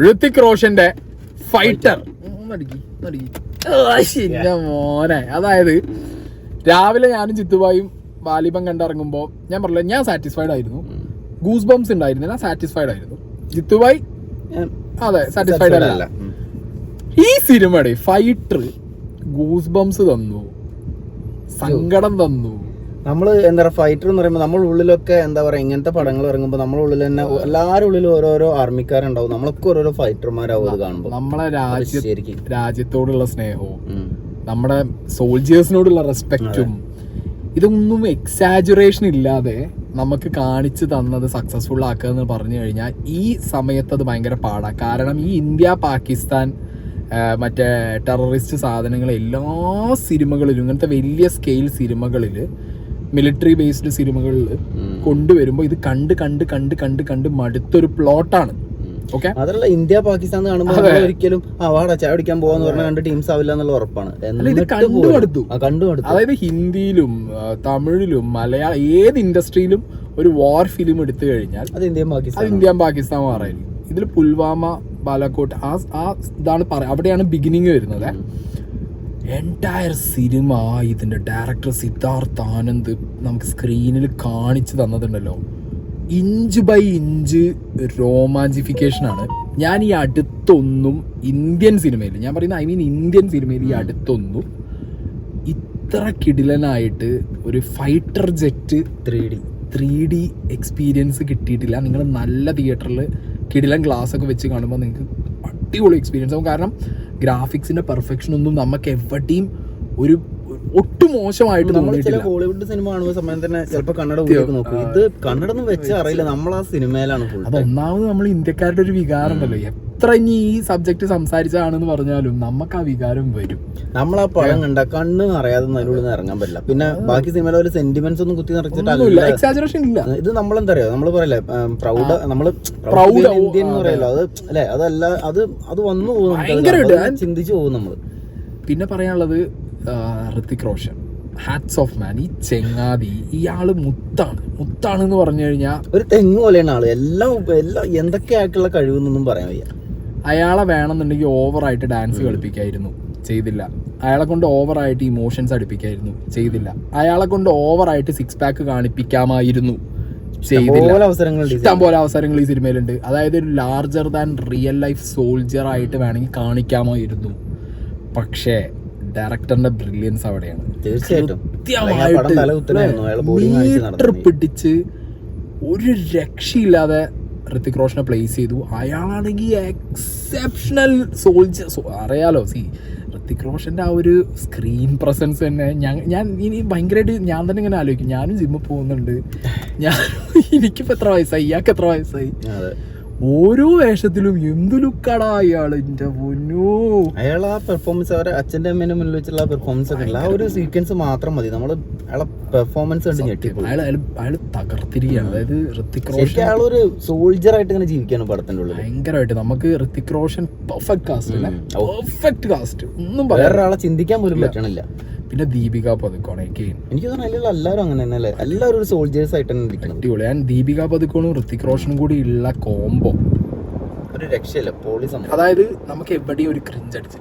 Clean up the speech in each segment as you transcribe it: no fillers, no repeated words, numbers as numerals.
Hrithik റോഷന്റെ fighter. മോനെ, അതായത് രാവിലെ ഞാനും ചിത്തുബായും വാലിബം കണ്ടിറങ്ങുമ്പോൾ ഞാൻ പറഞ്ഞില്ല, ഞാൻ സാറ്റിസ്ഫൈഡ് ആയിരുന്നു. ഗൂസ് ബംസ് ഉണ്ടായിരുന്നില്ല, സാറ്റിസ്ഫൈഡ് ആയിരുന്നു. ജിത്തുബായി അതെ സാറ്റിസ്ഫൈഡ് അല്ല. ഈ സിനിമയുടെ ഫൈറ്റർ ഗൂസ് ബംസ് തന്നു, സങ്കടം തന്നു. നമ്മള് എന്താ പറയുക, ഫൈറ്റർ എന്ന് പറയുമ്പോൾ നമ്മുടെ ഉള്ളിലൊക്കെ എന്താ പറയുക, ഇങ്ങനത്തെ പടങ്ങൾ ഇറങ്ങുമ്പോൾ നമ്മുടെ ഉള്ളിൽ തന്നെ എല്ലാവരുടെ ഉള്ളിലും ഓരോരോ ആർമിക്കാരുണ്ടാവും, നമ്മളൊക്കെ ഓരോരോ ഫൈറ്റർമാരാവും അത് കാണുമ്പോൾ. നമ്മളെ രാജ്യത്തോടുള്ള സ്നേഹവും നമ്മുടെ സോൾജിയേഴ്സിനോടുള്ള റെസ്പെക്റ്റും ഇതൊന്നും എക്സാജുറേഷൻ ഇല്ലാതെ നമുക്ക് കാണിച്ചു തന്നത് സക്സസ്ഫുൾ ആക്കുക എന്ന് പറഞ്ഞു കഴിഞ്ഞാൽ ഈ സമയത്ത് അത് ഭയങ്കര പാടാണ്. കാരണം ഈ ഇന്ത്യ പാകിസ്ഥാൻ മറ്റേ ടെററിസ്റ്റ് സാധനങ്ങൾ എല്ലാ സിനിമകളിലും, ഇങ്ങനത്തെ വലിയ സ്കെയിൽ സിനിമകളിൽ, മിലിറ്ററി ബേസ്ഡ് സിനിമകളിൽ കൊണ്ടുവരുമ്പോൾ ഇത് കണ്ട് കണ്ട് കണ്ട് കണ്ട് കണ്ട് മടുത്തൊരു പ്ലോട്ടാണ്. ഓക്കെ, അതല്ല ഇന്ത്യ പാകിസ്ഥാൻ കാണുമ്പോൾ ഒരിക്കലും വാടാ ചായ കുടിക്കാൻ പോവാന്ന് പറഞ്ഞാൽ രണ്ട് ടീംസ് ആവില്ല എന്നുള്ള ഉറപ്പാണ്. ഇത് കണ്ടുമടുത്തു. അതായത് ഹിന്ദിയിലും തമിഴിലും മലയാളം ഏത് ഇൻഡസ്ട്രിയിലും ഒരു വാർ ഫിലിം എടുത്തു കഴിഞ്ഞാൽ അത് ഇന്ത്യ പാകിസ്ഥാൻ വാറായിരിക്കും. ഇതിൽ പുൽവാമ, ബാലാക്കോട്ട് ആ ഇതാണ് അവിടെയാണ് ബിഗിനിങ് വരുന്നത്. എൻറ്റയർ സിനിമ ഇതിന്റെ ഡയറക്ടർ സിദ്ധാർത്ഥ് ആനന്ദ് നമുക്ക് സ്ക്രീനിൽ കാണിച്ചു തന്നതുണ്ടല്ലോ, ഇഞ്ച് ബൈ ഇഞ്ച് റോമാഞ്ചിഫിക്കേഷനാണ്. ഞാൻ ഈ അടുത്തൊന്നും ഇന്ത്യൻ സിനിമയിൽ, ഞാൻ പറയുന്നത് ഇന്ത്യൻ സിനിമയിൽ ഈ അടുത്തൊന്നും ഇത്ര കിടിലനായിട്ട് ഒരു ഫൈറ്റർ ജെറ്റ് 3D എക്സ്പീരിയൻസ് കിട്ടിയിട്ടില്ല. നിങ്ങൾ നല്ല തിയേറ്ററിൽ കിടിലൻ ഗ്ലാസ് ഒക്കെ വെച്ച് കാണുമ്പോൾ നിങ്ങൾക്ക് അടിപൊളി എക്സ്പീരിയൻസ് ആവും. കാരണം ഗ്രാഫിക്സിന്റെ പെർഫെക്ഷൻ ഒന്നും നമുക്ക് എവിടെയും ഒരു ഒട്ടും മോശമായിട്ട് തോന്നിയിട്ടില്ല. ഹോളിവുഡ് സിനിമ കാണുന്ന സമയം തന്നെ ചിലപ്പോൾ കന്നഡ നോക്കും, ഇത് കന്നഡ ഒന്നും വെച്ച് അറിയില്ല, നമ്മൾ ആ സിനിമയിലാണ്. അതൊന്നാമത് നമ്മൾ ഇന്ത്യക്കാരുടെ ഒരു വികാരം ഉണ്ടല്ലോ, എത്ര ഇനി ഈ സബ്ജക്ട് സംസാരിച്ചതാണെന്ന് പറഞ്ഞാലും നമുക്ക് ആ വികാരം വരും. നമ്മൾ ആ പഴം കണ്ട കണ്ണ് അറിയാതെ അതിനുള്ളിൽ ഇറങ്ങാൻ പറ്റില്ല. പിന്നെ ബാക്കി സിനിമയിലെ ഒരു സെന്റിമെന്റ്സ് ഒന്നും കുത്തി നിറച്ചിട്ടില്ല, എക്സാജറേഷൻ ഇല്ല. ഇത് നമ്മളെന്താ പറയാ, നമ്മള് പറയല്ലേ പ്രൗഡ്, നമ്മള് ഇന്ത്യൻ എന്ന് പറയല്ലോ, അത് അല്ലെ, അതല്ല അത് വന്നു പോകും, ചിന്തിച്ചു പോകും നമ്മള്. പിന്നെ പറയാനുള്ളത് ഋത്തിക് റോഷൻ, ഹാറ്റ്സ് ഓഫ് മാൻ. ഈ ചെങ്ങാതി, ഇയാള് മുത്താണെന്ന് പറഞ്ഞു കഴിഞ്ഞാൽ ഒരു തെങ്ങ് പോലെയാണ് ആള്. എല്ലാം എന്തൊക്കെയായിട്ടുള്ള കഴിവെന്നൊന്നും പറയാൻ വയ്യ. അയാളെ വേണമെന്നുണ്ടെങ്കിൽ ഓവറായിട്ട് ഡാൻസ് കളിപ്പിക്കായിരുന്നു, ചെയ്തില്ല. അയാളെ കൊണ്ട് ഓവറായിട്ട് ഇമോഷൻസ് അടുപ്പിക്കായിരുന്നു, ചെയ്തില്ല. അയാളെ കൊണ്ട് ഓവറായിട്ട് സിക്സ് പാക്ക് കാണിപ്പിക്കാമായിരുന്നു, ചെയ്തില്ല. ഇഷ്ടം പോലെ അവസരങ്ങൾ ഈ സിനിമയിലുണ്ട്. അതായത് ഒരു larger than real life soldier ആയിട്ട് വേണമെങ്കിൽ കാണിക്കാമായിരുന്നു. പക്ഷേ ഡയറക്ടറിന്റെ ബ്രില്യൻസ് അവിടെയാണ്. തീർച്ചയായിട്ടും മീറ്റർ പിടിച്ച് ഒരു രക്ഷയില്ലാതെ ഋത്തിക് റോഷനെ പ്ലേസ് ചെയ്തു. അയാളാണെങ്കിൽ എക്സെപ്ഷണൽ സോൾജർ. അറിയാലോ, ഋത്തിക് റോഷന്റെ ആ ഒരു സ്ക്രീൻ പ്രസൻസ് തന്നെ ഞാൻ ഇനി ഭയങ്കരമായിട്ട് ഞാൻ തന്നെ ഇങ്ങനെ ആലോചിക്കും. ഞാനും ജിമ്മിൽ പോകുന്നുണ്ട്, എനിക്കിപ്പോ എത്ര വയസ്സായി, ഇയാൾക്ക് എത്ര വയസ്സായി, ഓരോ വേഷത്തിലും എന്തു ലുക്കാടാ അയാള്. എന്റെ പൊന്നോ, അയാൾ ആ പെർഫോമൻസ്, അവരെ അച്ഛന്റെ അമ്മേനെ മുന്നിൽ വെച്ചുള്ള പെർഫോമൻസ് ഒക്കെ ആ ഒരു സീക്വൻസ് മാത്രം മതി, നമ്മള് അയാളെ പെർഫോമൻസ് കണ്ട് ഞെട്ടിപ്പോയി. അയാള് തകർത്തിരിക്കുകയാണ്. അതായത് ഋത്തിക് റോഷൻ അയാളൊരു സോൾജർ ആയിട്ട് ഇങ്ങനെ ജീവിക്കാണ് പടത്തിന്റെ ഉള്ളിൽ. ഭയങ്കരമായിട്ട് നമുക്ക് ഋത്തിക് റോഷൻ പെർഫെക്റ്റ് കാസ്റ്റ് അല്ലേ, പെർഫെക്റ്റ് കാസ്റ്റ്, ഒന്നും വേറൊരാളെ ചിന്തിക്കാൻ പോലും പറ്റണില്ല. പിന്നെ ദീപിക പദുക്കോൺ, എനിക്ക് തോന്നുന്നു എല്ലാവരും അങ്ങനെ തന്നെ, എല്ലാവരും ഒരു സോൾജേഴ്സ് ആയിട്ട് തന്നെ ഇരിക്കണം. അടിപൊളി. ഞാൻ ദീപിക പദുക്കോണും ഋത്തിക് റോഷനും കൂടി ഉള്ള കോംബോ ഒരു രക്ഷയില്ല, പോളി. അതായത് നമുക്ക് എവിടെയും ഒരു ക്രിഞ്ച് അടിച്ചു,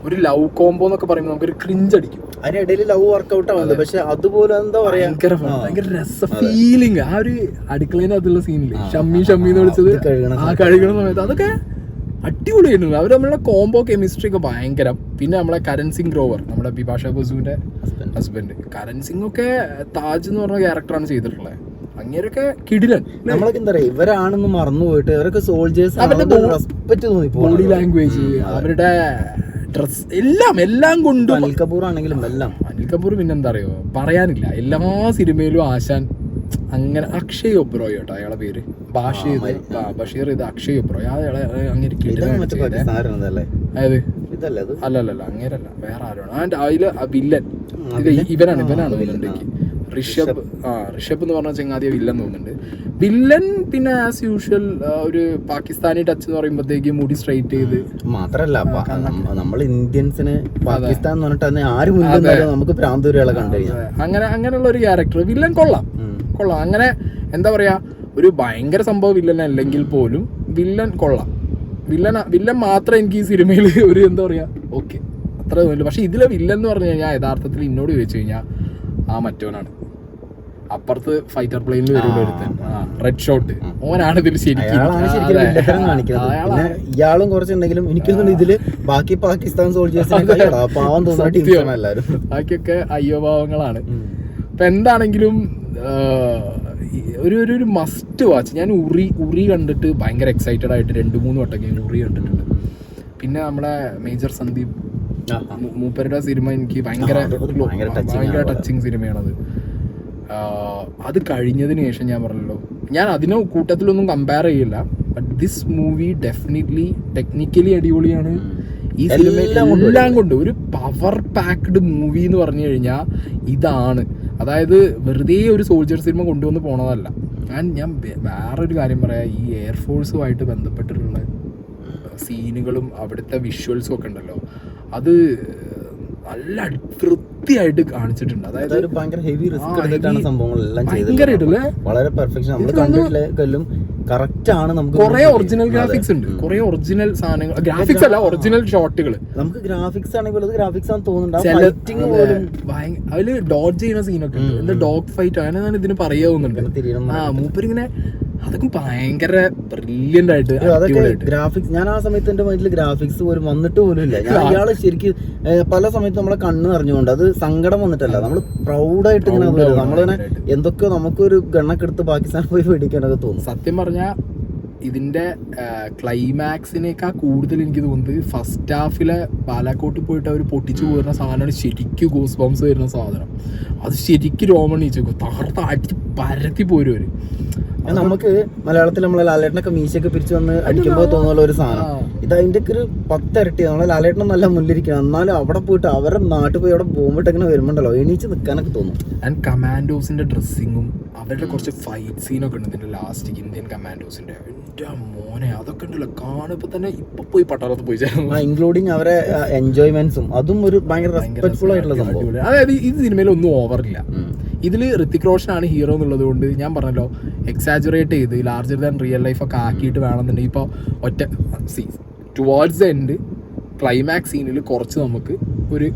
ഒരു ലവ് കോംബോ എന്നൊക്കെ പറയുമ്പോൾ നമുക്കൊരു ക്രിഞ്ച് അടിക്കും. അതിനിടയിൽ ലവ് വർക്ക്ഔട്ട് ആവുന്നത്, പക്ഷെ അതുപോലെ എന്താ പറയാ, ഭയങ്കര രസ ഫീലിംഗ്. ആ ഒരു അടുക്കളേനകത്തുള്ള സീനില് ഷമ്മി എന്ന് വിളിച്ചത്, ആ കഴുകണ സമയത്ത് അതൊക്കെ അടിപൊളിയായിട്ടുണ്ട്. അവർ നമ്മളുടെ കോംബോ കെമിസ്ട്രി ഒക്കെ ഭയങ്കര. പിന്നെ നമ്മളെ കരൺ സിംഗ് ഗ്രോവർ, നമ്മുടെ ബിപാഷ ബസുവിന്റെ ഹസ്ബൻഡ്, കരൺ സിംഗ് ഒക്കെ താജ് എന്ന് പറഞ്ഞ ക്യാരക്ടറാണ് ചെയ്തിട്ടുള്ളത്. അങ്ങനെയൊക്കെ കിടിലൻ. നമ്മളൊക്കെ എന്താ പറയാ, ഇവരാണെന്ന് മറന്നുപോയിട്ട് ഇവരൊക്കെ സോൾജേഴ്സ്, റെസ്പെക്ട് തോന്നി, ബോഡി ലാംഗ്വേജ്, അവരുടെ ഡ്രസ്, എല്ലാം കൊണ്ടും. അനിൽ കപൂർ ആണെങ്കിലും എല്ലാം. അനിൽ കപൂർ പിന്നെന്താ അറിയോ, പറയാനില്ല. എല്ലാ സിനിമയിലും ആശാൻ അങ്ങനെ. അക്ഷയ് ഒബ്രോയ് കേട്ടോ അയാളെ പേര്, ബഷീർ ഇത് അക്ഷയ് ഒബ്രോയ്. അയാളെ അങ്ങനെ അല്ലല്ല, അങ്ങനെയല്ല, വേറെ ആരാണ് അതില് വില്ലൻ. ഇവനാണ് തോന്നുന്നുണ്ടെങ്കിൽ ഋഷഭ് എന്ന് പറഞ്ഞ ചെങ്ങാതിയ വില്ലൻ തോന്നുന്നുണ്ട്. വില്ലൻ പിന്നെ ആസ് യൂഷ്വൽ ഒരു പാകിസ്ഥാനി ടച്ച് എന്ന് പറയുമ്പോഴത്തേക്ക് മുടി സ്ട്രൈറ്റ് ചെയ്ത്. മാത്രല്ല നമ്മൾ ഇന്ത്യൻസിന് പാകിസ്ഥാൻ എന്ന് പറഞ്ഞിട്ട് ആരും നമുക്ക് പ്രാന്തൂരികളെ കണ്ടുകഴിഞ്ഞാൽ അങ്ങനെയുള്ള ഒരു ക്യാരക്ടർ വില്ലൻ കൊള്ളാം. അങ്ങനെ എന്താ പറയാ, ഒരു ഭയങ്കര സംഭവം വില്ലൻ അല്ലെങ്കിൽ പോലും വില്ലൻ കൊള്ളാം. വില്ലൻ മാത്രം എനിക്ക് ഈ സിനിമയിൽ ഒരു എന്താ പറയാ ഓക്കെ അത്ര തോന്നില്ല. പക്ഷെ ഇതിലെ വില്ലൻ എന്ന് പറഞ്ഞു കഴിഞ്ഞാൽ യഥാർത്ഥത്തിൽ എന്നോട് ചോദിച്ചു കഴിഞ്ഞാൽ ആ മറ്റവനാണ്, അപ്പുറത്ത് ഫൈറ്റർ പ്ലെയിനിൽ വരുന്ന ഒരുത്തൻ, റെഡ് ഷോട്ട്, ഓനാണ് ഇതിൽ ശരിക്കും. ഇയാളും കുറച്ചുണ്ടെങ്കിലും എനിക്ക് ഇതില് ബാക്കി പാകിസ്ഥാൻ സോൾജേഴ്സിനെ പാവം തോന്നുന്ന എല്ലാവരും ബാക്കിയൊക്കെ അയ്യോ പാവങ്ങളാണ്. ഇപ്പൊ എന്താണെങ്കിലും ഒരു മസ്റ്റ് വാച്ച്. ഞാൻ ഉറി കണ്ടിട്ട് ഭയങ്കര എക്സൈറ്റഡ് ആയിട്ട് 2-3 വട്ടമൊക്കെ ഞാൻ ഉറി കണ്ടിട്ടുണ്ട്. പിന്നെ നമ്മുടെ മേജർ സന്ദീപ് മൂപ്പരുടെ സിനിമ എനിക്ക് ഭയങ്കര ടച്ചിങ് സിനിമയാണത്. അത് കഴിഞ്ഞതിന് ശേഷം ഞാൻ പറഞ്ഞല്ലോ, ഞാൻ അതിനെ കൂട്ടത്തിലൊന്നും കമ്പയർ ചെയ്യില്ല. But this movie definitely technically അടിപൊളിയാണ്. ഈ സിനിമ എല്ലാം കൊണ്ട് ഒരു പവർ പാക്ഡ് മൂവി എന്ന് പറഞ്ഞു കഴിഞ്ഞാൽ ഇതാണ്. അതായത് വെറുതെ ഒരു സോൾജർ സിനിമ കൊണ്ടുവന്ന് പോണതല്ല. ഞാൻ വേറൊരു കാര്യം പറയാം, ഈ എയർഫോഴ്സുമായിട്ട് ബന്ധപ്പെട്ടിട്ടുള്ള സീനുകളും അവിടുത്തെ വിഷ്വൽസും ഒക്കെ ഉണ്ടല്ലോ, അത് നല്ല വൃത്തിയായിട്ട് കാണിച്ചിട്ടുണ്ട്. അതായത് ഭയങ്കര ഹെവി റിസ്ക് എടുത്തിട്ടാണ് സംഭവങ്ങളെല്ലാം ചെയ്തത്. വളരെ പെർഫെക്ഷൻ നമ്മൾ കണ്ടിട്ടില്ലെങ്കിലും കറക്റ്റ് ആണ്. നമുക്ക് കുറെ ഒറിജിനൽ ഗ്രാഫിക്സ് ഉണ്ട്, കുറെ ഒറിജിനൽ സാധനങ്ങൾ, ഗ്രാഫിക്സ് അല്ല ഒറിജിനൽ ഷോട്ടുകൾ. നമുക്ക് ഗ്രാഫിക്സ് ആണെങ്കിൽ അത് ഗ്രാഫിക്സ് ആണെന്ന് തോന്നുന്നുണ്ട്. അതില് ഡോഡ്ജ് ചെയ്യുന്ന സീനൊക്കെ ഉണ്ട്, എന്താ ഡോഗ് ഫൈറ്റ് അങ്ങനെ ഇതിന് പറയാവുന്നുണ്ട്. മൂപ്പരിങ്ങനെ അതൊക്കെ ഭയങ്കര ബ്രില്യന്റ് ആയിട്ട് ഗ്രാഫിക്സ്. ഞാൻ ആ സമയത്ത് എന്റെ മൈൻഡിൽ ഗ്രാഫിക്സ് പോലും വന്നിട്ട് പോലും ഇല്ല. ഞാൻ ഇയാള് ശരിക്കും പല സമയത്ത് നമ്മളെ കണ്ണ് അറിഞ്ഞുകൊണ്ട് അത് സങ്കടം വന്നിട്ടല്ല, നമ്മൾ പ്രൗഡായിട്ട് ഇങ്ങനെ നമ്മളിങ്ങനെ എന്തൊക്കെയോ നമുക്കൊരു ഗണ്ണൊക്കെ എടുത്ത് പാകിസ്ഥാൻ പോയി മേടിക്കാനൊക്കെ തോന്നും. സത്യം പറഞ്ഞാൽ ഇതിന്റെ ക്ലൈമാക്സിനേക്കാൾ കൂടുതൽ എനിക്ക് തോന്നുന്നത് ഫസ്റ്റ് ഹാഫിലെ ബാലാക്കോട്ട് പോയിട്ട് അവർ പൊട്ടിച്ചു പോരുന്ന സാധനമാണ് ശരിക്കും ഗൂസ് ബംസ് വരുന്ന സാധനം. അത് ശരിക്കും രോമണീച്ചു തകർത്ത് അടിച്ച് പരത്തി പോരും. നമുക്ക് മലയാളത്തിൽ നമ്മളെ ലാലേട്ടനൊക്കെ മീശയൊക്കെ പിരിച്ചു വന്ന് അടിക്കുമ്പോൾ തോന്നുന്ന ഒരു സാധനം ഇത് അതിന്റെ ഒക്കെ ഒരു 10 ഇരട്ടി. നമ്മളെ ലാലേട്ടനും നല്ല മുന്നിലിരിക്കണം, എന്നാലും അവിടെ പോയിട്ട് അവരുടെ നാട്ടിൽ പോയി അവിടെ പോകുമ്പോട്ട് എങ്ങനെ വരുമ്പോണ്ടല്ലോ എണീച്ച് നിൽക്കാനൊക്കെ തോന്നും. ആൻഡ് കമാൻഡോസിന്റെ ഡ്രസ്സിങ്ങും അവരുടെ കുറച്ച് ഫൈറ്റ് സീനൊക്കെ ഉണ്ട് ഇതിന്റെ ലാസ്റ്റ് ഇന്ത്യൻ കമാൻഡോസിന്റെ. എന്റെ മോനെ അതൊക്കെ ഉണ്ടല്ലോ കാണുമ്പോ തന്നെ ഇപ്പൊ പോയി പട്ടാളത്ത് പോയി ചേർന്നു. ഇൻക്ലൂഡിങ് അവരെ എൻജോയ്മെന്റ്സും അതും ഒരു ഭയങ്കര റെസ്പെക്ട്ഫുൾ ആയിട്ടുള്ള സംഭവം. അതായത് ഈ സിനിമയിൽ ഒന്നും ഓവറില്ല. ഇതില് ഋത്തിക് റോഷൻ ആണ് ഹീറോ എന്നുള്ളത് കൊണ്ട് ഞാൻ പറഞ്ഞല്ലോ എക്സാജുറേറ്റ് ചെയ്ത് ലാർജർ ദാൻ റിയൽ ലൈഫ് ഒക്കെ ആക്കിയിട്ട് വേണമെന്നുണ്ടെങ്കിൽ ഇപ്പോൾ ഒറ്റ ടുവേർഡ്സ് ദ എൻഡ് ക്ലൈമാക്സ് സീനിൽ കുറച്ച് നമുക്ക് ഒരു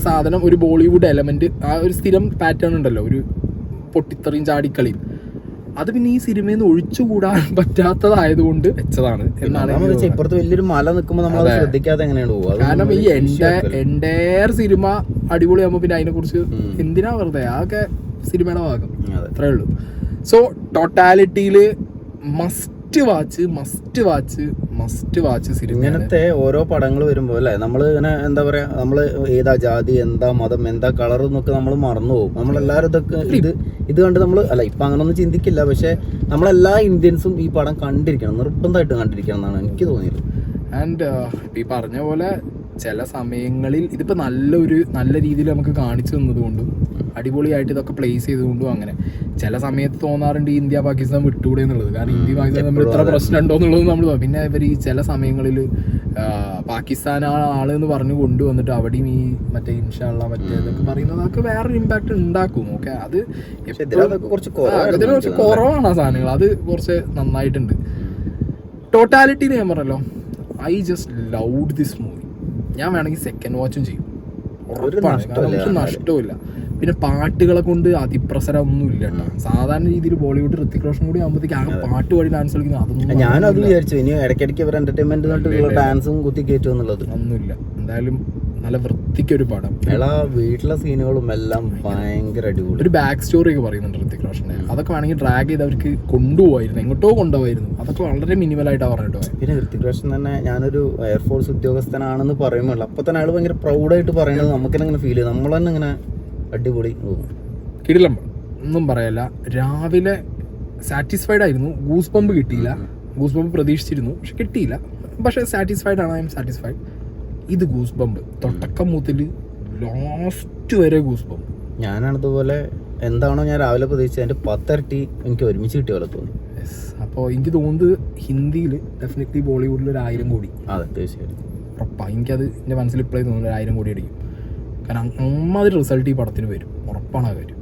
സാധനം, ഒരു ബോളിവുഡ് എലമെന്റ്, ആ ഒരു സ്ഥിരം പാറ്റേൺ ഉണ്ടല്ലോ, ഒരു പൊട്ടിത്തെറിയും ചാടിക്കളി, അത് പിന്നെ ഈ സിനിമയിൽ നിന്ന് ഒഴിച്ചുകൂടാൻ പറ്റാത്തതായതുകൊണ്ട് വെച്ചതാണ് എന്നാണ്. ഇപ്പുറത്ത് വലിയൊരു മല നിൽക്കുമ്പോൾ നമ്മൾ ശ്രദ്ധിക്കാതെ എങ്ങനെയാണ് പോകുക. കാരണം ഈ എൻറ്റയർ സിനിമ അടിപൊളിയാകുമ്പോൾ പിന്നെ അതിനെ കുറിച്ച് എന്തിനാ വെറുതെ, അതൊക്കെ സിനിമയുടെ ഭാഗം, അത്രേ ഉള്ളൂ. സോ ടോട്ടാലിറ്റിയിൽ മസ്റ്റ് വാച്ച് സിനിമ. ഇങ്ങനത്തെ ഓരോ പടങ്ങൾ വരുമ്പോൾ അല്ലേ നമ്മൾ ഇങ്ങനെ എന്താ പറയാ, നമ്മള് ഏതാ ജാതി, എന്താ മതം, എന്താ കളർ എന്നൊക്കെ നമ്മൾ മറന്നു പോകും. നമ്മളെല്ലാവരും ഇതൊക്കെ ഇത് കണ്ട് നമ്മൾ അല്ല ഇപ്പം അങ്ങനൊന്നും ചിന്തിക്കില്ല. പക്ഷെ നമ്മളെല്ലാ ഇന്ത്യൻസും ഈ പടം കണ്ടിരിക്കണം, നിർബന്ധമായിട്ട് കണ്ടിരിക്കണം എന്നാണ് എനിക്ക് തോന്നിയത്. ആൻഡ് ഈ പറഞ്ഞ പോലെ ചില സമയങ്ങളിൽ ഇതിപ്പോൾ നല്ല രീതിയിൽ നമുക്ക് കാണിച്ചു തന്നതുകൊണ്ടും അടിപൊളിയായിട്ട് ഇതൊക്കെ പ്ലേസ് ചെയ്തുകൊണ്ടും അങ്ങനെ ചില സമയത്ത് തോന്നാറുണ്ട് ഈ ഇന്ത്യ പാകിസ്ഥാൻ വിട്ടുകൂടെ എന്നുള്ളത്. കാരണം ഇന്ത്യ പാകിസ്ഥാൻ നമ്മൾ ഇത്ര പ്രശ്നം ഉണ്ടോ എന്നുള്ളത് നമ്മൾ പിന്നെ ഇവർ ഈ ചില സമയങ്ങളിൽ പാകിസ്ഥാൻ ആളെന്ന് പറഞ്ഞു കൊണ്ടുവന്നിട്ട് അവിടെയും ഈ മറ്റേ ഇൻഷാള്ള മറ്റേതൊക്കെ പറയുന്നത് അതൊക്കെ വേറൊരു ഇമ്പാക്ട് ഉണ്ടാക്കും. ഓക്കെ, അത് കുറച്ച് കുറവാണ് ആ സാധനങ്ങൾ, അത് കുറച്ച് നന്നായിട്ടുണ്ട്. ടോട്ടാലിറ്റിയിൽ ഞാൻ പറഞ്ഞല്ലോ, I just loved this movie. ഞാൻ വേണമെങ്കിൽ സെക്കൻഡ് വാച്ചും ചെയ്യും, ഉറപ്പാണ്. നമുക്ക് നഷ്ടമില്ല. പിന്നെ പാട്ടുകളെ കൊണ്ട് അതിപ്രസരം ഒന്നും ഇല്ല കേട്ടോ. സാധാരണ രീതിയിൽ ബോളിവുഡ് ഋത്തിക് റോഷൻ കൂടി ആകുമ്പോഴത്തേക്ക് ആ പാട്ട് പാടി ഡാൻസ് കളിക്കുന്നത് അതൊന്നും ഞാനത് വിചാരിച്ചു. ഇനി ഇടയ്ക്കിടയ്ക്ക് ഇവർ എന്റർടൈൻമെന്റ് ഡാൻസും കുത്തി കയറ്റും എന്നുള്ളത് ഒന്നുമില്ല. എന്തായാലും നല്ല വൃത്തിക്കൊരു പടം. വീട്ടിലെ സീനുകളും എല്ലാം ഭയങ്കര അടിപൊളി. ഒരു ബാക്ക് സ്റ്റോറി ഒക്കെ പറയുന്നുണ്ട് ഋത്തിക് റോഷനെ, അതൊക്കെ വേണമെങ്കിൽ ഡ്രാഗ് ചെയ്ത് അവർക്ക് കൊണ്ടുപോയിരുന്നു, എങ്ങോട്ടോ കൊണ്ടുപോയിരുന്നു. അതൊക്കെ വളരെ മിനിമലായിട്ടാണ് പറഞ്ഞിട്ടോ. പിന്നെ ഋത്തിക് റോഷൻ തന്നെ ഞാനൊരു എയർഫോഴ്സ് ഉദ്യോഗസ്ഥനാണെന്ന് പറയുമ്പോൾ അപ്പൊ തന്നെ അയാൾ ഭയങ്കര പ്രൗഡായിട്ട് പറയുന്നത് നമുക്ക് തന്നെ ഇങ്ങനെ ഫീൽ ചെയ്യും. നമ്മൾ തന്നെ ഇങ്ങനെ അടിപൊളി കിടിലം ഒന്നും പറയല്ല. രാവിലെ സാറ്റിസ്ഫൈഡ് ആയിരുന്നു. ഗൂസ് ബമ്പ് കിട്ടിയില്ല, ഗൂസ് ബമ്പ് പ്രതീക്ഷിച്ചിരുന്നു പക്ഷെ കിട്ടിയില്ല. പക്ഷെ സാറ്റിസ്ഫൈഡ് ആണ്, ഐ എം സാറ്റിസ്ഫൈഡ്. ഇത് ഗൂസ് ബമ്പ് തുടക്കം മുതൽ ലാസ്റ്റ് വരെ ഗൂസ് ബമ്പ്. ഞാനാണിതുപോലെ എന്താണോ ഞാൻ രാവിലെ പ്രതീക്ഷിച്ചത് അതിന്റെ 10 ഇരട്ടി എനിക്ക് ഒരുമിച്ച് കിട്ടിയ പോലെ തോന്നി. അപ്പോൾ എനിക്ക് തോന്നുന്നത് ഹിന്ദിയിൽ ഡെഫിനറ്റ്ലി ബോളിവുഡിൽ 1000 കോടി. അതെ, തീർച്ചയായിട്ടും ഉറപ്പാണ്. എനിക്കത് എൻ്റെ മനസ്സിൽ ഇപ്പോഴേ തോന്നുന്നു 1000 കോടി അടിക്കും. കാരണം അമ്മാതിരി റിസൾട്ട് ഈ പടത്തിന് വരും, ഉറപ്പാണ് ആ കാര്യം.